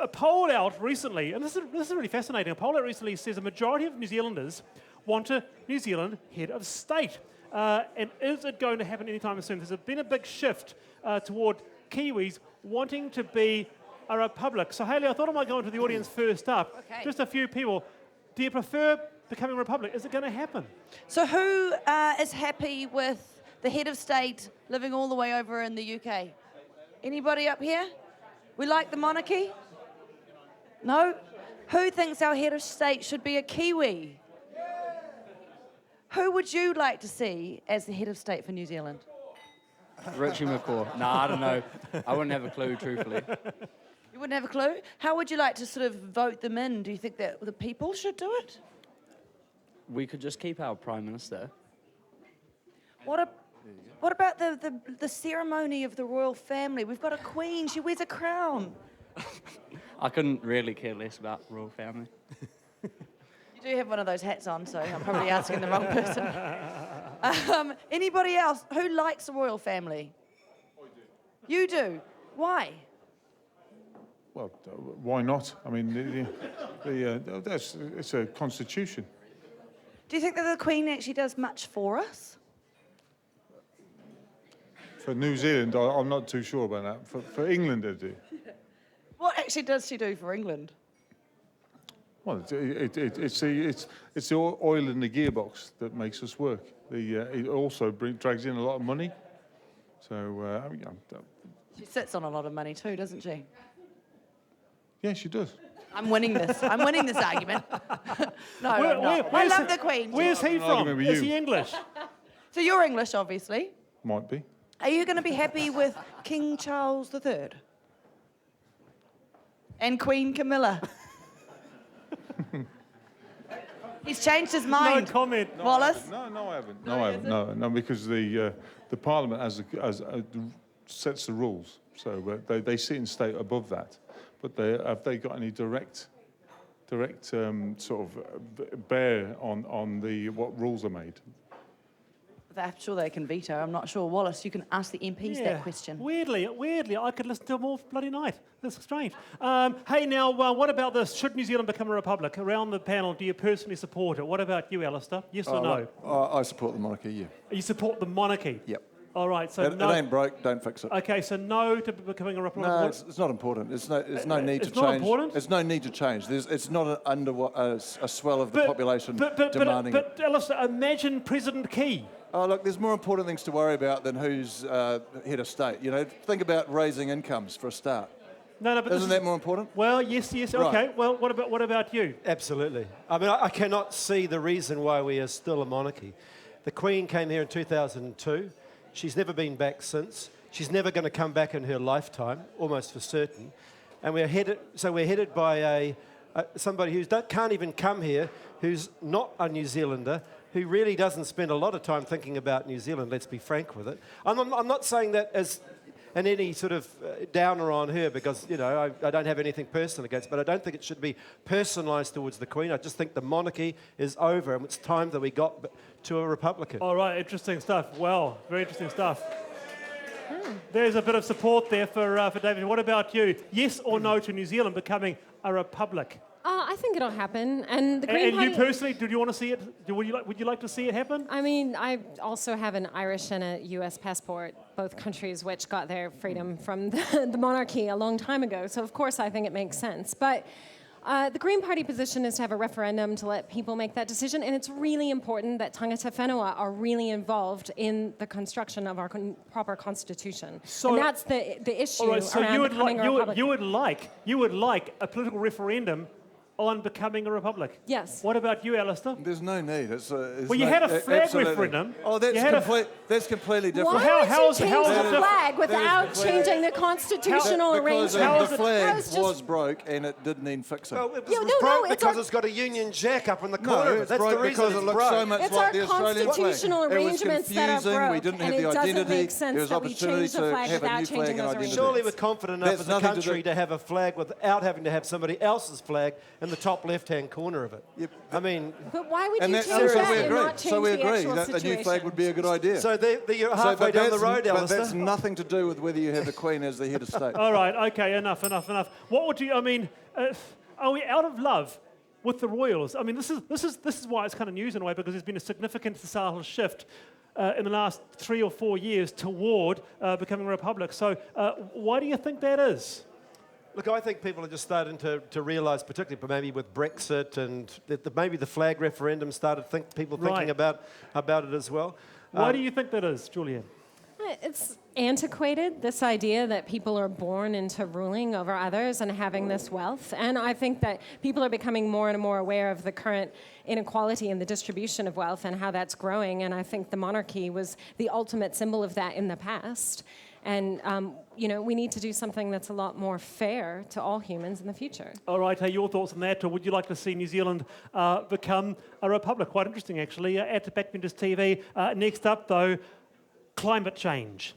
a poll out recently, and this is really fascinating. A poll out recently says a majority of New Zealanders want a New Zealand head of state. And is it going to happen anytime soon? There's been a big shift toward Kiwis wanting to be a republic. So, Hayley, I thought I might go into the audience first up. Okay. Just a few people. Do you prefer becoming a republic? Is it going to happen? So who is happy with the head of state living all the way over in the UK? Anybody up here? We like the monarchy? No? Who thinks our head of state should be a Kiwi? Who would you like to see as the head of state for New Zealand? Richie McCaw. I don't know. I wouldn't have a clue, truthfully. You wouldn't have a clue? How would you like to sort of vote them in? Do you think that the people should do it? We could just keep our Prime Minister. What about the ceremony of the royal family? We've got a queen. She wears a crown. I couldn't really care less about royal family. You do have one of those hats on, so I'm probably asking the wrong person. Anybody else? Who likes the royal family? I do. You do? Why? Well, why not? I mean, it's a constitution. Do you think that the Queen actually does much for us? For New Zealand, I'm not too sure about that. For England, I do. What actually does she do for England? Well, it's the oil in the gearbox that makes us work. It also drags in a lot of money. So, She sits on a lot of money too, doesn't she? yeah, she does. I'm winning this. I'm winning this argument. No, I'm not. I love the Queen. Where's he from? Is he English? So you're English, obviously. Might be. Are you going to be happy with King Charles III? And Queen Camilla? He's changed his mind. No comment. Wallace? No, I haven't. No, I haven't. No, because the Parliament sets the rules. So they sit in state above that. But have they got any direct sort of bear on what rules are made? I'm sure they can veto. I'm not sure. Wallace, you can ask the MPs that question. Weirdly, I could listen to them all bloody night. That's strange. Hey, now, what about this? Should New Zealand become a republic? Around the panel, do you personally support it? What about you, Alistair? Yes or no? I support the monarchy, yeah. You support the monarchy? Yep. All right, so It no. ain't broke, don't fix it. Okay, so no to becoming a republic. No, it's not important. There's no need to it's change. not important? There's no need to change. It's not a swell of the population demanding it. But Alistair, imagine President Key. Oh, look, there's more important things to worry about than who's head of state. You know, think about raising incomes for a start. No, but Isn't that more important? Well, yes, Right. okay. Well, what about you? Absolutely. I mean, I cannot see the reason why we are still a monarchy. The Queen came here in 2002. She's never been back since. She's never going to come back in her lifetime, almost for certain. And we're headed by somebody who can't even come here, who's not a New Zealander, who really doesn't spend a lot of time thinking about New Zealand, let's be frank with it. I'm not saying that as in any sort of downer on her, because, you know, I don't have anything personal against, but I don't think it should be personalised towards the Queen. I just think the monarchy is over, and it's time that we got to a republican. All right, interesting stuff. Well, very interesting stuff. There's a bit of support there for David. What about you? Yes or no to New Zealand becoming a republic? I think it'll happen. And the Green Party... you personally, do you want to see it? Would you like to see it happen? I mean, I also have an Irish and a US passport, both countries which got their freedom from the monarchy a long time ago. So, of course, I think it makes sense. But the Green Party position is to have a referendum to let people make that decision. And it's really important that tangata whenua are really involved in the construction of our proper constitution. So, and that's the issue. All right, so around becoming a republic. you would like a political referendum on becoming a republic? Yes. What about you, Alistair? There's no need. Well, you had a flag referendum. Oh, that's completely different. Why How would is you it- change how is the it- flag without changing the constitutional Because arrangement? the flag That's just- was broke and it did need fixing. Well, it Yeah, was no, broke it's because our- it's got a Union Jack up in the No, corner. of it. it's That's the broke reason because it's it looks broke. so much It's like our the Australian flag. constitutional It was arrangements that are confusing, broke, we didn't have and the it doesn't identity. make sense There was that we opportunity change the to flag have a without new changing flag and those identity. arrangements. Surely we're confident enough That's as a nothing to country do- to have a flag without having to have somebody else's flag in the top left-hand corner of it. I mean, But why would And you that's change so that we and agree. not change So we the agree actual that situation? the new flag would be a good idea. so you're So, halfway but down the that's- road, But Alistair. that's nothing to do with whether you have the Queen as the head of state. All right, okay, enough. What would you, I mean, are we out of love with the royals? I mean, this is why it's kind of news in a way, because there's been a significant societal shift in the last 3 or 4 years toward becoming a republic. So why do you think that is? Look, I think people are just starting to realise, particularly maybe with Brexit and maybe the flag referendum started people thinking Right. about it as well. Why do you think that is, Julian? It's antiquated, this idea that people are born into ruling over others and having this wealth. And I think that people are becoming more and more aware of the current inequality in the distribution of wealth and how that's growing. And I think the monarchy was the ultimate symbol of that in the past. And, we need to do something that's a lot more fair to all humans in the future. All right, your thoughts on that, or would you like to see New Zealand become a republic? Quite interesting, actually, at Backbenders TV. Next up, though, climate change.